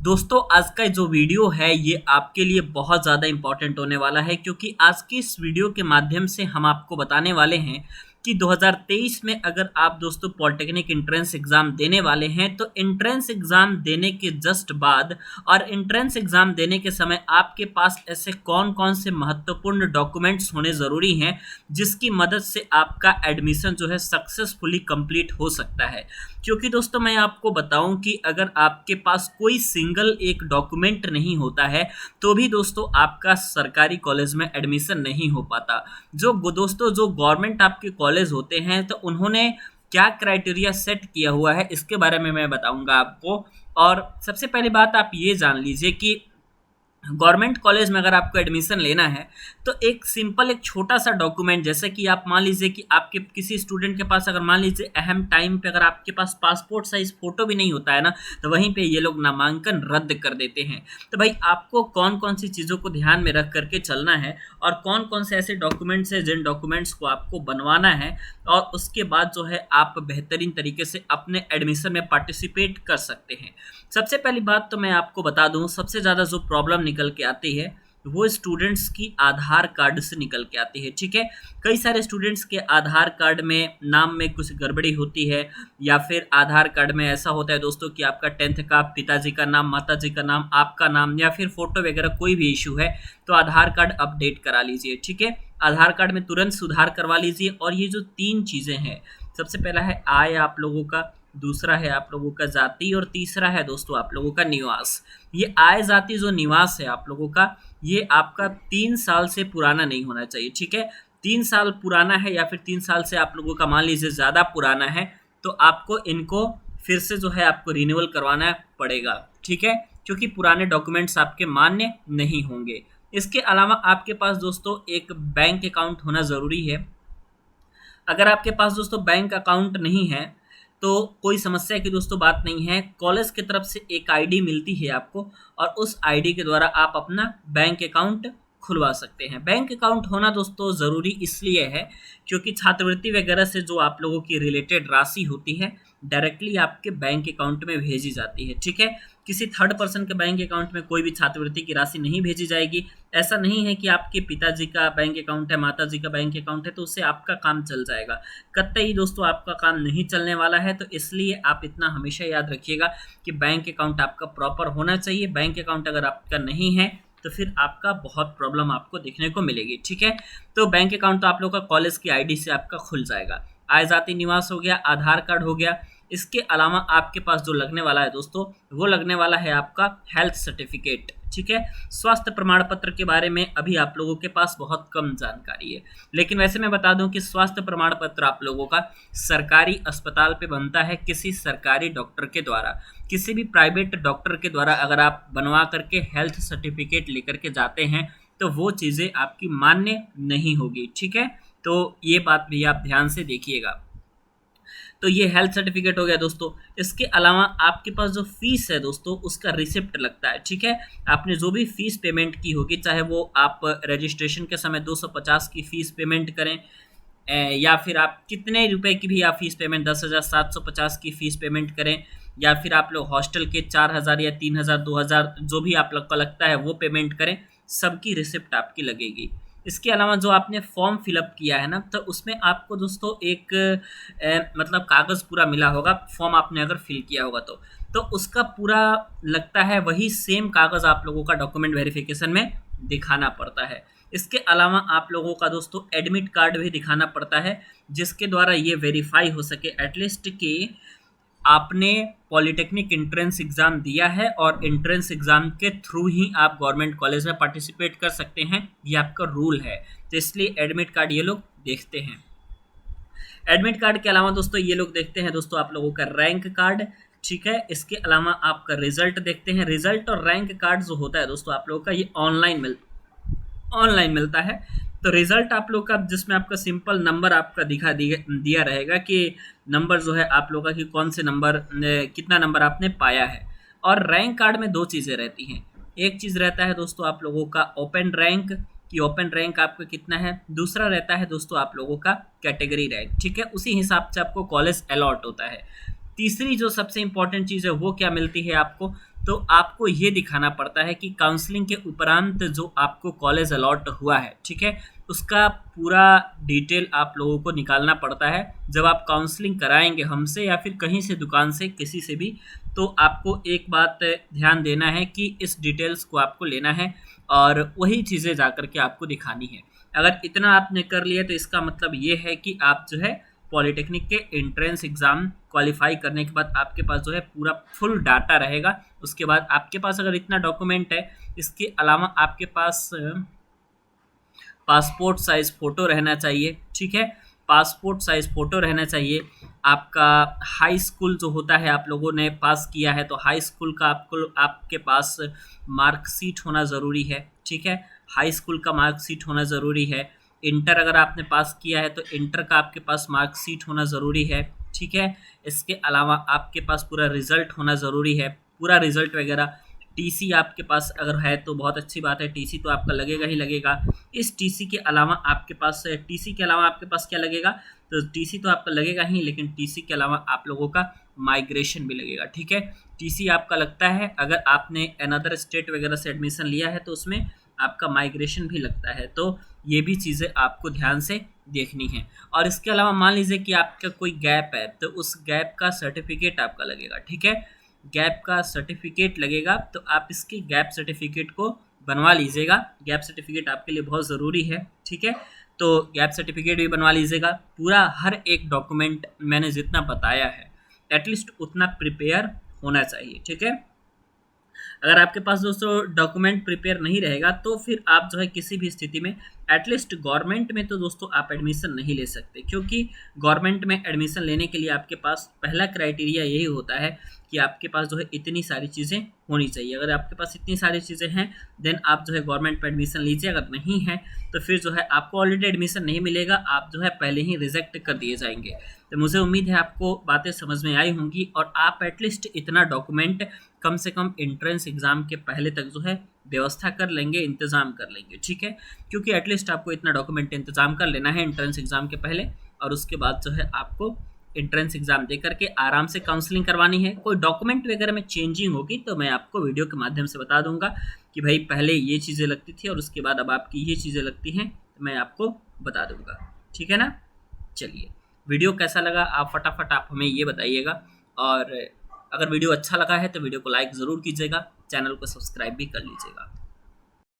दोस्तों आज का जो वीडियो है ये आपके लिए बहुत ज़्यादा इम्पोर्टेंट होने वाला है क्योंकि आज की इस वीडियो के माध्यम से हम आपको बताने वाले हैं कि 2023 में अगर आप दोस्तों पॉलिटेक्निक एंट्रेंस एग्ज़ाम देने वाले हैं तो एंट्रेंस एग्ज़ाम देने के जस्ट बाद और एंट्रेंस एग्ज़ाम देने के समय आपके पास ऐसे कौन कौन से महत्वपूर्ण डॉक्यूमेंट्स होने ज़रूरी हैं जिसकी मदद से आपका एडमिशन जो है सक्सेसफुली कंप्लीट हो सकता है। क्योंकि दोस्तों मैं आपको बताऊं कि अगर आपके पास कोई सिंगल एक डॉक्यूमेंट नहीं होता है तो भी दोस्तों आपका सरकारी कॉलेज में एडमिशन नहीं हो पाता। दोस्तों जो गवर्नमेंट आपके कॉलेज होते हैं तो उन्होंने क्या क्राइटेरिया सेट किया हुआ है इसके बारे में मैं बताऊंगा आपको। और सबसे पहली बात आप ये जान लीजिए कि गवर्नमेंट कॉलेज में अगर आपको एडमिशन लेना है तो एक सिंपल एक छोटा सा डॉक्यूमेंट, जैसे कि आप मान लीजिए कि आपके किसी स्टूडेंट के पास अगर मान लीजिए अहम टाइम पे अगर आपके पास पासपोर्ट साइज फोटो भी नहीं होता है ना, तो वहीं पे ये लोग नामांकन रद्द कर देते हैं। तो भाई आपको कौन कौन सी चीज़ों को ध्यान में रख करके चलना है और कौन कौन से ऐसे डॉक्यूमेंट्स हैं जिन डॉक्यूमेंट्स को आपको बनवाना है और उसके बाद जो है आप बेहतरीन तरीके से अपने एडमिशन में पार्टिसिपेट कर सकते हैं। सबसे पहली बात तो मैं आपको बता दूं, सबसे ज़्यादा जो प्रॉब्लम निकल के आती है वो स्टूडेंट्स की आधार कार्ड से निकल के आती है। ठीक है, कई सारे स्टूडेंट्स के आधार कार्ड में नाम में कुछ गड़बड़ी होती है या फिर आधार कार्ड में ऐसा होता है दोस्तों कि आपका 10th का पिताजी का नाम, माताजी का नाम, आपका नाम या फिर फोटो वगैरह कोई भी इशू है तो आधार कार्ड अपडेट करा लीजिए। ठीक है, आधार कार्ड में तुरंत सुधार करवा लीजिए। और ये जो 3 चीज़ें हैं, सबसे पहला है आय आप लोगों का, दूसरा है आप लोगों का जाति और तीसरा है दोस्तों आप लोगों का निवास। ये आय जाति जो निवास है आप लोगों का, ये आपका 3 साल से पुराना नहीं होना चाहिए। ठीक है, 3 साल पुराना है या फिर 3 साल से आप लोगों का मान लीजिए ज़्यादा पुराना है तो आपको इनको फिर से जो है आपको रिन्यूअल करवाना पड़ेगा। ठीक है, क्योंकि पुराने डॉक्यूमेंट्स आपके मान्य नहीं होंगे। इसके अलावा आपके पास दोस्तों एक बैंक अकाउंट होना ज़रूरी है। अगर आपके पास दोस्तों बैंक अकाउंट नहीं है तो कोई समस्या की दोस्तों बात नहीं है। कॉलेज की तरफ से एक आईडी मिलती है आपको और उस आईडी के द्वारा आप अपना बैंक अकाउंट खुलवा सकते हैं। बैंक अकाउंट होना दोस्तों ज़रूरी इसलिए है क्योंकि छात्रवृत्ति वगैरह से जो आप लोगों की रिलेटेड राशि होती है डायरेक्टली आपके बैंक अकाउंट में भेजी जाती है। ठीक है, किसी थर्ड पर्सन के बैंक अकाउंट में कोई भी छात्रवृत्ति की राशि नहीं भेजी जाएगी। ऐसा नहीं है कि आपके पिताजी का बैंक अकाउंट है, माताजी का बैंक अकाउंट है तो उससे आपका काम चल जाएगा। कतई दोस्तों आपका काम नहीं चलने वाला है। तो इसलिए आप इतना हमेशा याद रखिएगा कि बैंक अकाउंट आपका प्रॉपर होना चाहिए। बैंक अकाउंट अगर आपका नहीं है तो फिर आपका बहुत प्रॉब्लम आपको देखने को मिलेगी। ठीक है, तो बैंक अकाउंट तो आप लोग का कॉलेज की आईडी से आपका खुल जाएगा। आय जाति निवास हो गया, आधार कार्ड हो गया। इसके अलावा आपके पास जो लगने वाला है दोस्तों वो लगने वाला है आपका हेल्थ सर्टिफिकेट। ठीक है, स्वास्थ्य प्रमाण पत्र के बारे में अभी आप लोगों के पास बहुत कम जानकारी है, लेकिन वैसे मैं बता दूं कि स्वास्थ्य प्रमाण पत्र आप लोगों का सरकारी अस्पताल पे बनता है किसी सरकारी डॉक्टर के द्वारा। किसी भी प्राइवेट डॉक्टर के द्वारा अगर आप बनवा करके हेल्थ सर्टिफिकेट लेकर के जाते हैं तो वो चीज़ें आपकी मान्य नहीं होगी। ठीक है, तो ये बात भी आप ध्यान से देखिएगा। तो ये हेल्थ सर्टिफिकेट हो गया दोस्तों। इसके अलावा आपके पास जो फीस है दोस्तों उसका रिसिप्ट लगता है। ठीक है, आपने जो भी फीस पेमेंट की होगी, चाहे वो आप रजिस्ट्रेशन के समय 250 की फ़ीस पेमेंट करें या फिर आप कितने रुपए की भी आप फीस पेमेंट 10,750 की फ़ीस पेमेंट करें या फिर आप लोग हॉस्टल के 4,000 या 3,000 2,000 जो भी आप लोग को लगता है वो पेमेंट करें, सबकी रिसिप्ट आपकी लगेगी। इसके अलावा जो आपने फॉर्म फिलअप किया है ना तो उसमें आपको दोस्तों एक मतलब कागज़ पूरा मिला होगा। फॉर्म आपने अगर फिल किया होगा तो उसका पूरा लगता है वही सेम कागज़ आप लोगों का डॉक्यूमेंट वेरिफिकेशन में दिखाना पड़ता है। इसके अलावा आप लोगों का दोस्तों एडमिट कार्ड भी दिखाना पड़ता है जिसके द्वारा ये वेरीफाई हो सके एटलीस्ट कि आपने पॉलिटेक्निक एंट्रेंस एग्ज़ाम दिया है और एंट्रेंस एग्ज़ाम के थ्रू ही आप गवर्नमेंट कॉलेज में पार्टिसिपेट कर सकते हैं। ये आपका रूल है, तो इसलिए एडमिट कार्ड ये लोग देखते हैं। एडमिट कार्ड के अलावा दोस्तों ये लोग देखते हैं दोस्तों आप लोगों का रैंक कार्ड। ठीक है, इसके अलावा आपका रिजल्ट देखते हैं। रिजल्ट और रैंक कार्ड जो होता है दोस्तों आप लोगों का ये ऑनलाइन मिलता है। तो रिजल्ट आप लोग का जिसमें आपका सिंपल नंबर आपका दिया रहेगा कि नंबर जो है आप लोग का कि कौन से नंबर कितना नंबर आपने पाया है। और रैंक कार्ड में 2 चीज़ें रहती हैं। एक चीज़ रहता है दोस्तों आप लोगों का ओपन रैंक कि ओपन रैंक आपका कितना है। दूसरा रहता है दोस्तों आप लोगों का कैटेगरी रैंक। ठीक है, उसी हिसाब से आपको कॉलेज अलॉट होता है। तीसरी जो सबसे इंपॉर्टेंट चीज़ है वो क्या मिलती है आपको, तो आपको ये दिखाना पड़ता है कि काउंसलिंग के उपरांत जो आपको कॉलेज अलॉट हुआ है, ठीक है, उसका पूरा डिटेल आप लोगों को निकालना पड़ता है। जब आप काउंसलिंग कराएंगे हमसे या फिर कहीं से, दुकान से, किसी से भी, तो आपको एक बात ध्यान देना है कि इस डिटेल्स को आपको लेना है और वही चीज़ें जा कर के आपको दिखानी है। अगर इतना आपने कर लिया तो इसका मतलब ये है कि आप जो है पॉलिटेक्निक के एंट्रेंस एग्ज़ाम क्वालिफाई करने के बाद आपके पास जो है पूरा फुल डाटा रहेगा। उसके बाद आपके पास अगर इतना डॉक्यूमेंट है, इसके अलावा आपके पास पासपोर्ट साइज़ फ़ोटो रहना चाहिए, ठीक है, पासपोर्ट साइज़ फ़ोटो रहना चाहिए। आपका हाई स्कूल जो होता है, आप लोगों ने पास किया है तो हाई स्कूल का आपको आपके पास मार्कशीट होना ज़रूरी है, ठीक है, हाई स्कूल का मार्कशीट होना ज़रूरी है। इंटर अगर आपने पास किया है तो इंटर का आपके पास मार्कशीट होना ज़रूरी है, ठीक है। इसके अलावा आपके पास पूरा रिज़ल्ट होना ज़रूरी है, पूरा रिज़ल्ट वगैरह। टीसी आपके पास अगर है तो बहुत अच्छी बात है, टीसी तो आपका लगेगा ही लगेगा। इस टीसी के अलावा आपके पास, टीसी के अलावा आपके पास क्या लगेगा, तो टीसी तो आपका लगेगा ही, लेकिन टीसी के अलावा आप लोगों का माइग्रेशन भी लगेगा, ठीक है। टीसी आपका लगता है अगर आपने अनदर स्टेट वगैरह से एडमिशन लिया है तो उसमें आपका माइग्रेशन भी लगता है, तो ये भी चीज़ें आपको ध्यान से देखनी है। और इसके अलावा मान लीजिए कि आपका कोई गैप है तो उस गैप का सर्टिफिकेट आपका लगेगा, ठीक है, गैप का सर्टिफिकेट लगेगा, तो आप इसके गैप सर्टिफिकेट को बनवा लीजिएगा। गैप सर्टिफिकेट आपके लिए बहुत ज़रूरी है, ठीक है, तो गैप सर्टिफिकेट भी बनवा लीजिएगा। पूरा हर एक डॉक्यूमेंट मैंने जितना बताया है एटलीस्ट उतना प्रिपेयर होना चाहिए, ठीक है। अगर आपके पास दोस्तों डॉक्यूमेंट प्रिपेयर नहीं रहेगा तो फिर आप जो है किसी भी स्थिति में एटलीस्ट गवर्नमेंट में तो दोस्तों आप एडमिशन नहीं ले सकते, क्योंकि गवर्नमेंट में एडमिशन लेने के लिए आपके पास पहला क्राइटेरिया यही होता है कि आपके पास जो है इतनी सारी चीज़ें होनी चाहिए। अगर आपके पास इतनी सारी चीज़ें हैं देन आप जो है गवर्नमेंट में एडमिशन लीजिए, अगर नहीं है तो फिर जो है आपको ऑलरेडी एडमिशन नहीं मिलेगा, आप जो है पहले ही रिजेक्ट कर दिए जाएंगे। तो मुझे उम्मीद है आपको बातें समझ में आई होंगी और आप एटलीस्ट इतना डॉक्यूमेंट कम से कम एंट्रेंस एग्ज़ाम के पहले तक जो है व्यवस्था कर लेंगे, इंतज़ाम कर लेंगे, ठीक है, क्योंकि एटलीस्ट आपको इतना डॉक्यूमेंट इंतज़ाम कर लेना है एंट्रेंस एग्ज़ाम के पहले, और उसके बाद जो है आपको एंट्रेंस एग्ज़ाम दे करके आराम से काउंसलिंग करवानी है। कोई डॉक्यूमेंट वगैरह में चेंजिंग होगी तो मैं आपको वीडियो के माध्यम से बता दूंगा कि भाई पहले ये चीज़ें लगती थी और उसके बाद अब आपकी ये चीज़ें लगती हैं, तो मैं आपको बता दूंगा, ठीक है ना। चलिए, वीडियो कैसा लगा आप फटाफट आप हमें ये बताइएगा, और अगर वीडियो अच्छा लगा है तो वीडियो को लाइक ज़रूर कीजिएगा, चैनल को सब्सक्राइब भी कर लीजिएगा।